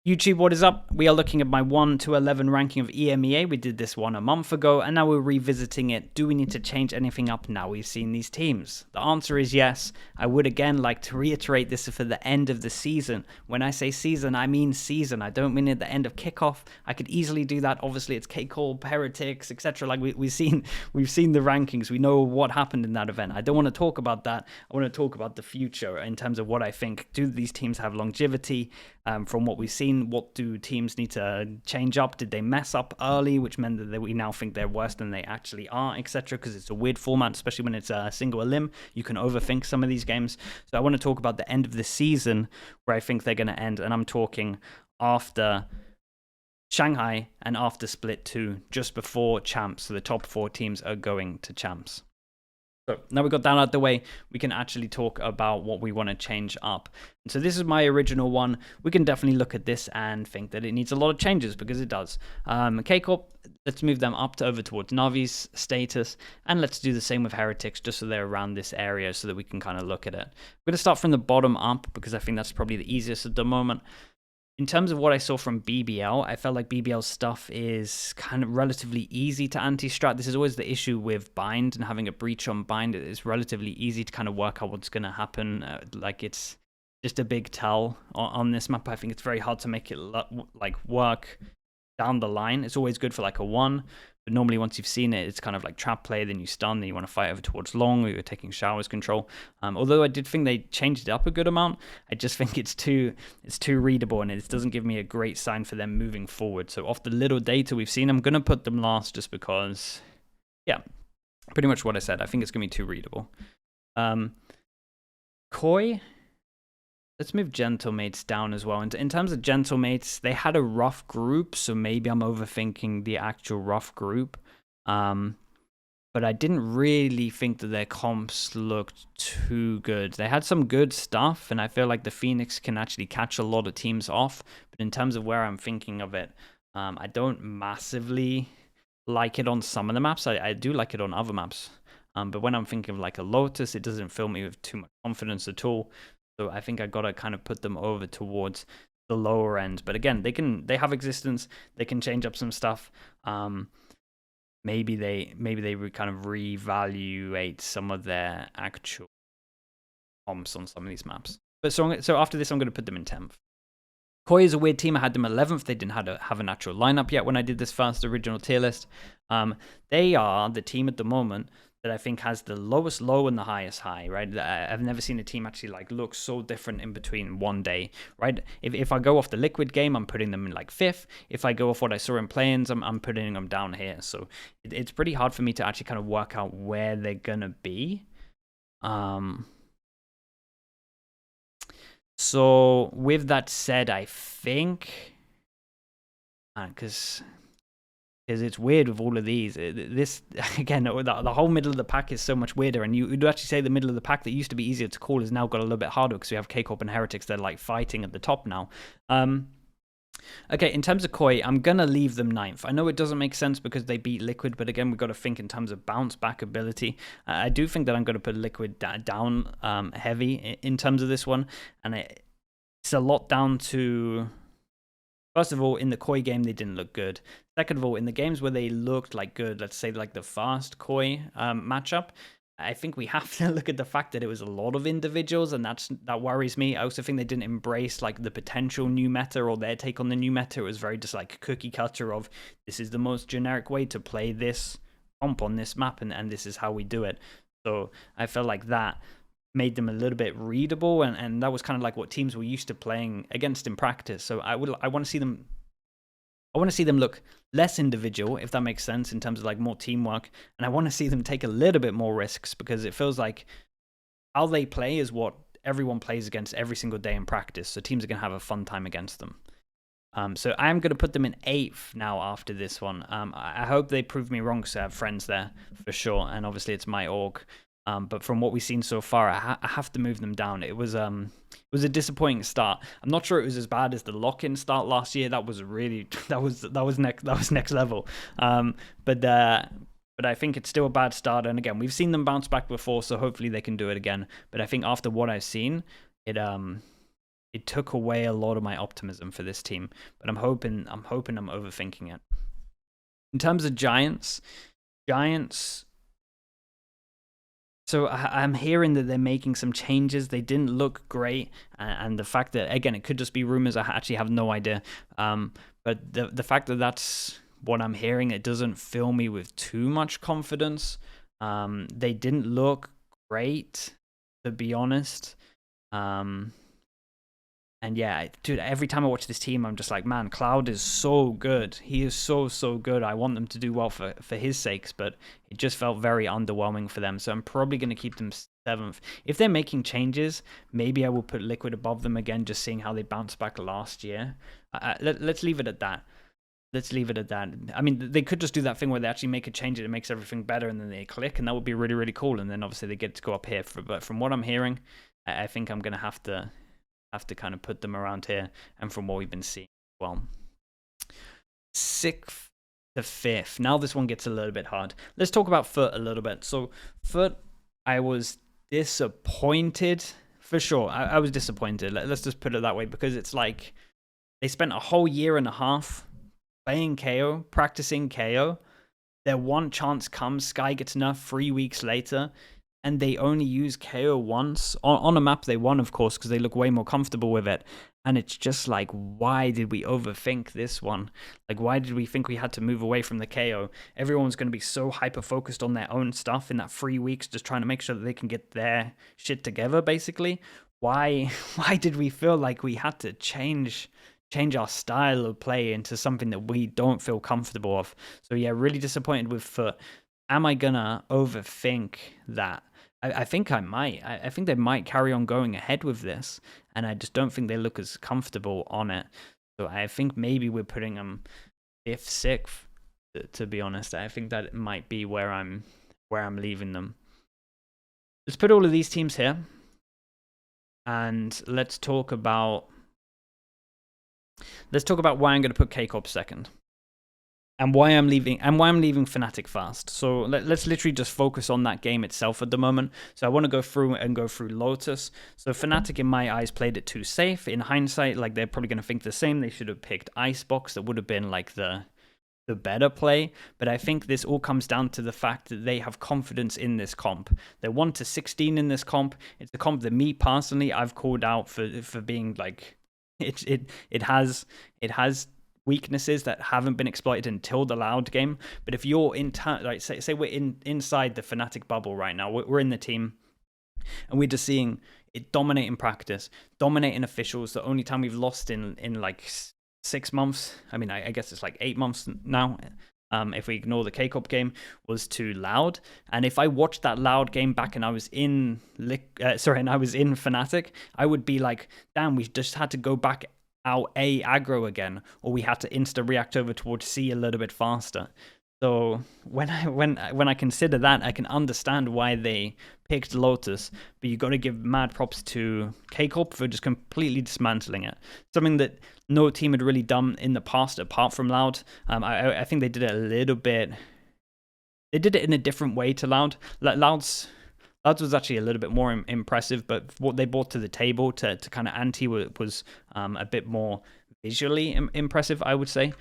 YouTube, what is up? We are looking at my 1 to 11 ranking of EMEA. We did this one a month ago, and now we're revisiting it. Do we need to change anything up now we've seen these teams? The answer is yes. I would again like to reiterate this for the end of the season. When I say season, I mean season. I don't mean at the end of kickoff. I could easily do that. Obviously, it's KCorp, Heretics, etc. Like we've seen the rankings. We know what happened in that event. I don't want to talk about that. I want to talk about the future in terms of what I think. Do these teams have longevity? From what we've seen, what do teams need to change up? Did they mess up early, which meant that we now think they're worse than they actually are, etc.? Because it's a weird format, especially when it's a single elim. You can overthink some of these games. So I want to talk about the end of the season, where I think they're going to end, and I'm talking after Shanghai and after Split 2, just before Champs. So the top 4 teams are going to Champs. So now we got that out of the way, we can actually talk about what we want to change up. And so this is my original one. We can definitely look at this and think that it needs a lot of changes, because it does. KCorp, let's move them up to over towards Navi's status, and let's do the same with Heretics, just so they're around this area so that we can kind of look at it. We're going to start from the bottom up, because I think that's probably the easiest at the moment. In terms of what I saw from BBL, I felt like BBL's stuff is kind of relatively easy to anti-strat. This is always the issue with Bind and having a breach on Bind. It's relatively easy to kind of work out what's going to happen. Like, it's just a big tell on this map. I think it's very hard to make it like work down the line. It's always good for like a 1. But normally once you've seen it, it's kind of like trap play, then you stun, then you want to fight over towards long, or you're taking showers control. Although I did think they changed it up a good amount, I just think it's too readable, and it doesn't give me a great sign for them moving forward. So off the little data we've seen, I'm going to put them last just because, yeah, pretty much what I said. I think it's going to be too readable. Koi, let's move Gentlemates down as well. And in terms of Gentlemates, they had a rough group, so maybe I'm overthinking the actual rough group. But I didn't really think that their comps looked too good. They had some good stuff, and I feel like the Phoenix can actually catch a lot of teams off. But in terms of where I'm thinking of it, I don't massively like it on some of the maps. I do like it on other maps. But when I'm thinking of like a Lotus, it doesn't fill me with too much confidence at all. So I think I gotta kind of put them over towards the lower end. But again, they have existence. They can change up some stuff. Maybe they kind of reevaluate some of their actual comps on some of these maps. But so after this, I'm gonna put them in 10th. Koi is a weird team. I had them 11th. They didn't have a natural lineup yet when I did this first original tier list. They are the team at the moment that I think has the lowest low and the highest high, right? I've never seen a team actually like look so different in between one day, right? If I go off the Liquid game, I'm putting them in like 5th. If I go off what I saw in play-ins, I'm putting them down here. So it's pretty hard for me to actually kind of work out where they're gonna be. So with that said, I think, because it's weird with all of these. This, again, the whole middle of the pack is so much weirder, and you would actually say the middle of the pack that used to be easier to call has now got a little bit harder, because we have KCorp and Heretics. They're like fighting at the top now. Okay, in terms of Koi, I'm going to leave them 9th. I know it doesn't make sense because they beat Liquid, but again, we've got to think in terms of bounce back ability. I do think that I'm going to put Liquid down heavy in terms of this one, and it's a lot down to... First of all, in the Koi game, they didn't look good. Second of all, in the games where they looked like good, let's say like the fast Koi matchup, I think we have to look at the fact that it was a lot of individuals, and that worries me. I also think they didn't embrace like the potential new meta or their take on the new meta. It was very just like cookie cutter of, this is the most generic way to play this comp on this map, and this is how we do it. So I felt like that made them a little bit readable, and that was kind of like what teams were used to playing against in practice. So I want to see them look less individual, if that makes sense, in terms of like more teamwork, and I want to see them take a little bit more risks, because it feels like how they play is what everyone plays against every single day in practice. So teams are going to have a fun time against them. So I'm going to put them in 8th now after this one. I hope they prove me wrong, because I have friends there for sure, and obviously it's my org. But from what we've seen so far, I have to move them down. It was a disappointing start. I'm not sure it was as bad as the lock-in start last year. That was really that was next level. But I think it's still a bad start. And again, we've seen them bounce back before, so hopefully they can do it again. But I think after what I've seen, it it took away a lot of my optimism for this team. But I'm hoping I'm overthinking it. In terms of Giants. So I'm hearing that they're making some changes. They didn't look great, and the fact that, again, it could just be rumors. I actually have no idea. But the fact that that's what I'm hearing, it doesn't fill me with too much confidence. They didn't look great, to be honest. And yeah, dude, every time I watch this team, I'm just like, man, Cloud is so good. He is so good. I want them to do well for his sakes, but it just felt very underwhelming for them. So I'm probably going to keep them 7th. If they're making changes, maybe I will put Liquid above them again, just seeing how they bounced back last year. Let's leave it at that. I mean, they could just do that thing where they actually make a change and it makes everything better, and then they click, and that would be really, really cool. And then obviously they get to go up here. But from what I'm hearing, I think I'm going to have to kind of put them around here, and from what we've been seeing, well, 6th to 5th. Now this one gets a little bit hard. Let's talk about Foot a little bit. So Foot, I was disappointed for sure. I was disappointed. Let's just put it that way, because it's like they spent a whole year and a half playing KO, practicing KO. Their one chance comes, Sky gets nerfed 3 weeks later, and they only use KO once on a map they won, of course, because they look way more comfortable with it. And it's just like, why did we overthink this one? Like, why did we think we had to move away from the KO? Everyone's going to be so hyper focused on their own stuff in that 3 weeks, just trying to make sure that they can get their shit together, basically. Why did we feel like we had to change our style of play into something that we don't feel comfortable of? So yeah, really disappointed with Foot. Am I gonna overthink that? I think I might. I think they might carry on going ahead with this, and I just don't think they look as comfortable on it. So I think maybe we're putting them 5th, 6th. To be honest, I think that might be where I'm leaving them. Let's put all of these teams here, and let's talk about why I'm going to put KCorp 2nd. And why I'm leaving Fnatic fast. So let's literally just focus on that game itself at the moment. So I want to go through Lotus. So Fnatic, in my eyes, played it too safe. In hindsight, like, they're probably going to think the same. They should have picked Icebox. That would have been like the better play. But I think this all comes down to the fact that they have confidence in this comp. They're 1-16 in this comp. It's a comp that me personally, I've called out for being like, it has weaknesses that haven't been exploited until the Loud game. But if you're like say we're inside the Fnatic bubble right now, we're in the team, and we're just seeing it dominate in practice, dominate in officials. The only time we've lost in like 6 months, I mean, I guess it's like 8 months now, if we ignore the KCorp game, was to Loud. And if I watched that Loud game back and I was in Fnatic, I would be like, damn, we just had to go back out A aggro again, or we had to insta react over towards C a little bit faster. So when I consider that, I can understand why they picked Lotus, but you got to give mad props to KCorp for just completely dismantling it. Something that no team had really done in the past apart from Loud. I think they did it a little bit. They did it in a different way to Loud. Loud's was actually a little bit more impressive, but what they brought to the table to kind of anti was a bit more visually impressive, I would say.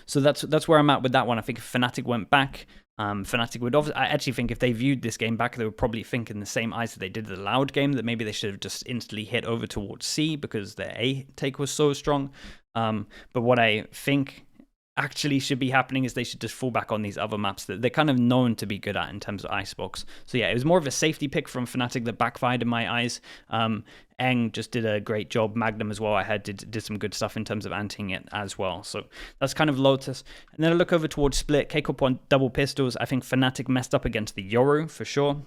So that's where I'm at with that one. I think if Fnatic went back, Fnatic would obviously, I actually think if they viewed this game back, they would probably think in the same eyes that they did the Loud game, that maybe they should have just instantly hit over towards C because their A take was so strong. But what I think actually should be happening is they should just fall back on these other maps that they're kind of known to be good at in terms of Icebox. So yeah, it was more of a safety pick from Fnatic that backfired in my eyes. Eng just did a great job. Magnum as well, I had did some good stuff in terms of anting it as well. So that's kind of Lotus. And then I look over towards Split. KCorp on double pistols. I think Fnatic messed up against the Yoru for sure.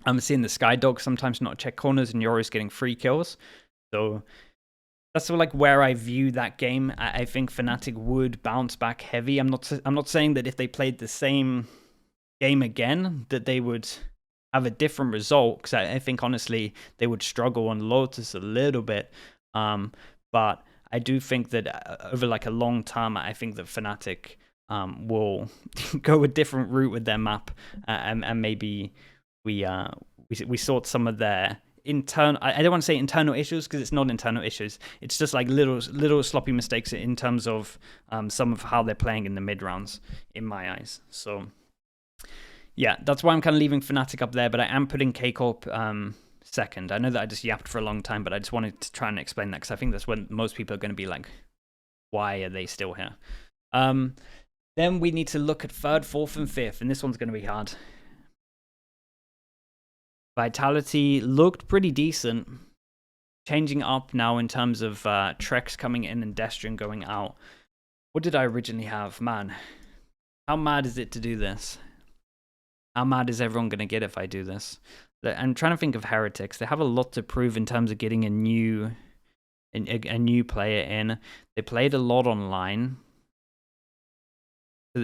I'm seeing the Skydog sometimes not check corners, and Yoru's getting free kills. So that's sort of like where I view that game. I think Fnatic would bounce back heavy. I'm not saying that if they played the same game again that they would have a different result, because I think honestly they would struggle on Lotus a little bit. But I do think that over like a long term, I think that Fnatic will go a different route with their map, and maybe we sort some of their internal. I don't want to say internal issues because it's not internal issues. It's just like little sloppy mistakes in terms of some of how they're playing in the mid rounds, in my eyes. So yeah, that's why I'm kind of leaving Fnatic up there, but I am putting KCorp second. I know that I just yapped for a long time, but I just wanted to try and explain that because I think that's when most people are going to be like, why are they still here? Then we need to look at third, fourth, and fifth, and this one's going to be hard. Vitality looked pretty decent. Changing up now in terms of Trex coming in and Destrian going out. What did I originally have? Man, how mad is it to do this? How mad is everyone going to get if I do this? I'm trying to think of Heretics. They have a lot to prove in terms of getting a new player in. They played a lot online.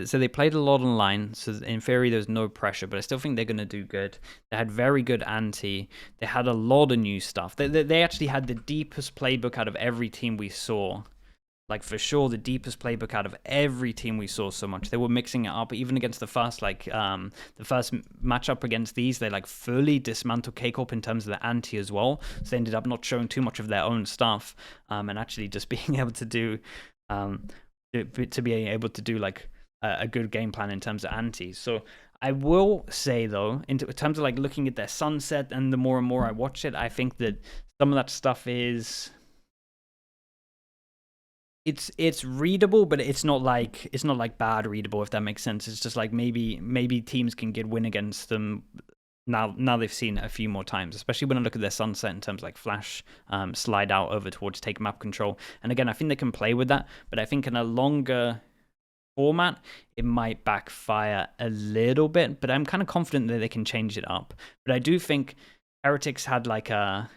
So they played a lot online, so in theory there's no pressure, but I still think they're going to do good. They had very good anti. They had a lot of new stuff. They actually had the deepest playbook out of every team we saw. Like, for sure, the deepest playbook out of every team we saw so much. They were mixing it up, even against the first, the first matchup against these, they, like, fully dismantled KCorp in terms of the anti as well. So they ended up not showing too much of their own stuff, and actually just being able to do, like, a good game plan in terms of anti. So I will say, though, in terms of, like, looking at their sunset and the more and more I watch it, I think that some of that stuff is... It's readable, but it's not like bad readable, if that makes sense. It's just like maybe teams can get win against them now they've seen it a few more times, especially when I look at their sunset in terms of like flash, slide out over towards take map control. And again, I think they can play with that, but I think in a longer format it might backfire a little bit, but I'm kind of confident that they can change it up. But I do think Heretics had like a...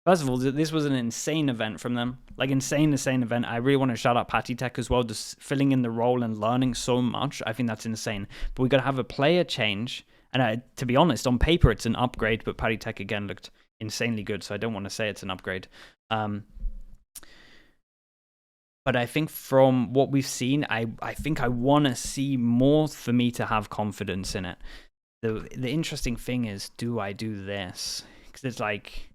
First of all, this was an insane event from them. Like, insane event. I really want to shout out Patty Tech as well, just filling in the role and learning so much. I think that's insane. But we got to have a player change. And to be honest, on paper, it's an upgrade. But Patty Tech, again, looked insanely good. So I don't want to say it's an upgrade. But I think from what we've seen, I think I want to see more for me to have confidence in it. The interesting thing is, do I do this? Because it's like...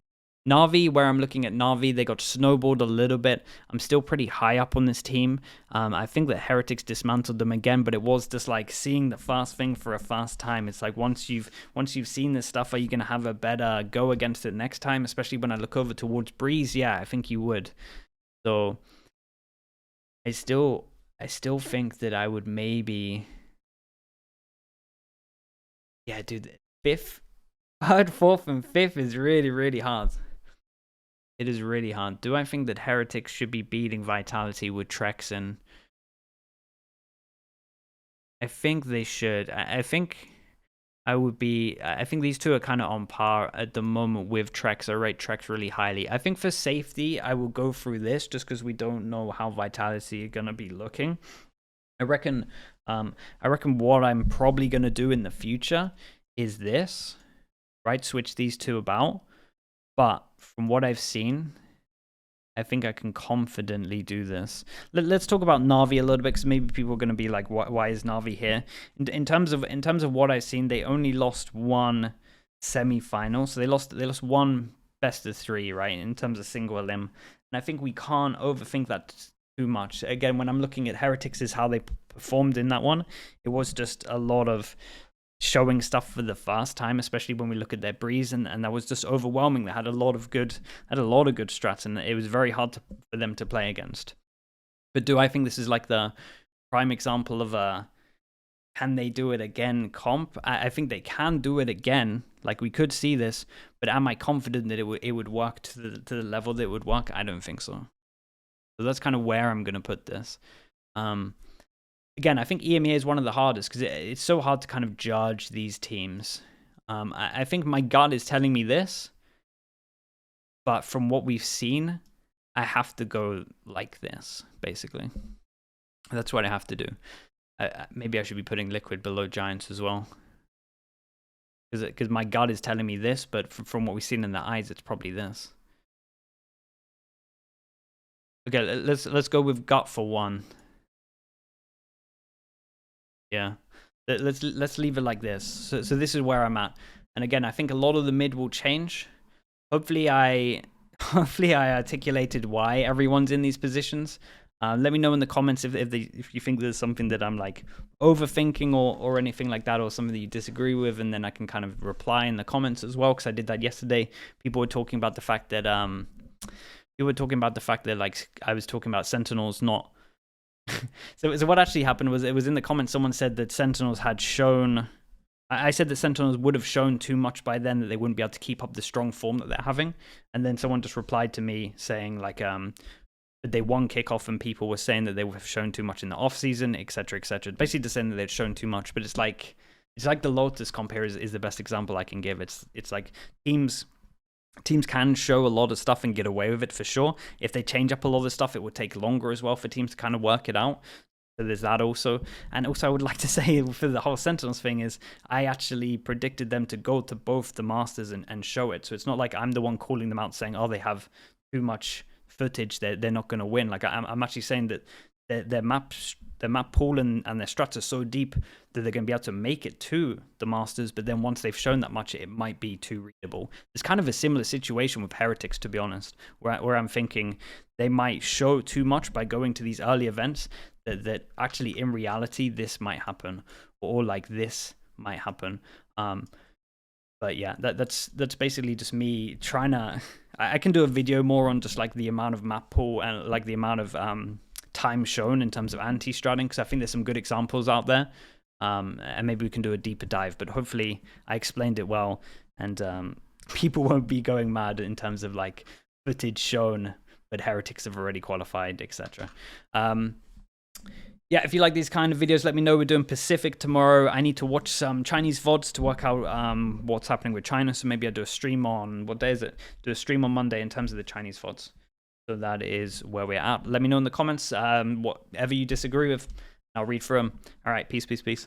Na'Vi, where I'm looking at Na'Vi, they got snowballed a little bit. I'm still pretty high up on this team. I think that Heretics dismantled them again, but it was just like seeing the fast thing for a fast time. It's like once you've seen this stuff, are you going to have a better go against it next time? Especially when I look over towards Breeze, yeah, I think you would. So I still think that I would maybe... Yeah, dude, fifth, third, fourth, and fifth is really, really hard. It is really hard. Do I think that Heretics should be beating Vitality with Trex in? I think they should. I think I would be... I think these two are kind of on par at the moment with Trex. I rate Trex really highly. I think for safety, I will go through this just because we don't know how Vitality are going to be looking. I reckon what I'm probably going to do in the future is this, right? Switch these two about. But from what I've seen, I think I can confidently do this. Let's talk about Na'Vi a little bit, because maybe people are going to be like, "Why is Na'Vi here?" In terms of what I've seen, they only lost one semi-final, so they lost one best of three, right? In terms of single elim, and I think we can't overthink that too much. Again, when I'm looking at Heretics, is how they performed in that one. It was just a lot of showing stuff for the first time, especially when we look at their Breeze, and that was just overwhelming. They had a lot of good strats, and it was very hard for them to play against. But do I think this is like the prime example of a can they do it again comp? I think they can do it again. Like, we could see this, but am I confident that it would work to the level that it would work? I don't think so. So that's kind of where I'm going to put this. Again, I think EMEA is one of the hardest because it's so hard to kind of judge these teams. I think my gut is telling me this, but from what we've seen, I have to go like this, basically. That's what I have to do. Maybe I should be putting Liquid below Giants as well, because my gut is telling me this, but from what we've seen in the eyes, it's probably this. Okay, let's go with gut for one. Yeah, let's leave it like this. So this is where I'm at. And again, I think a lot of the mid will change. hopefully I articulated why everyone's in these positions. Let me know in the comments if you think there's something that I'm like overthinking or anything like that, or something that you disagree with, and then I can kind of reply in the comments as well, because I did that yesterday. People were talking about the fact that like I was talking about Sentinels not. So what actually happened was, it was in the comments, someone said that Sentinels had shown. I said that Sentinels would have shown too much by then, that they wouldn't be able to keep up the strong form that they're having. And then someone just replied to me saying like that they won kickoff, and people were saying that they would have shown too much in the off season, etc., etc. Basically just saying that they'd shown too much. But it's like the Lotus comp here is the best example I can give. It's like teams can show a lot of stuff and get away with it for sure. If they change up a lot of stuff, it would take longer as well for teams to kind of work it out. So there's that also. And also I would like to say for the whole Sentinels thing is, I actually predicted them to go to both the Masters and show it. So it's not like I'm the one calling them out saying, oh, they have too much footage, they're not going to win. Like I'm actually saying that their map pool and their strats are so deep that they're going to be able to make it to the Masters, but then once they've shown that much, it might be too readable. It's kind of a similar situation with Heretics, to be honest, where I'm thinking they might show too much by going to these early events, that actually in reality this might happen, or like this might happen. But yeah, that's basically just me trying to. I can do a video more on just like the amount of map pool and like the amount of time shown in terms of anti-stratting, because I think there's some good examples out there, and maybe we can do a deeper dive. But hopefully I explained it well, and people won't be going mad in terms of like footage shown, but Heretics have already qualified, etc. Yeah, if you like these kind of videos, let me know. We're doing Pacific tomorrow. I need to watch some Chinese VODs to work out what's happening with China. So maybe I'll do a stream on, what day is it? Do a stream on Monday in terms of the Chinese VODs. So that is where we're at. Let me know in the comments whatever you disagree with. I'll read through them. All right, peace, peace, peace.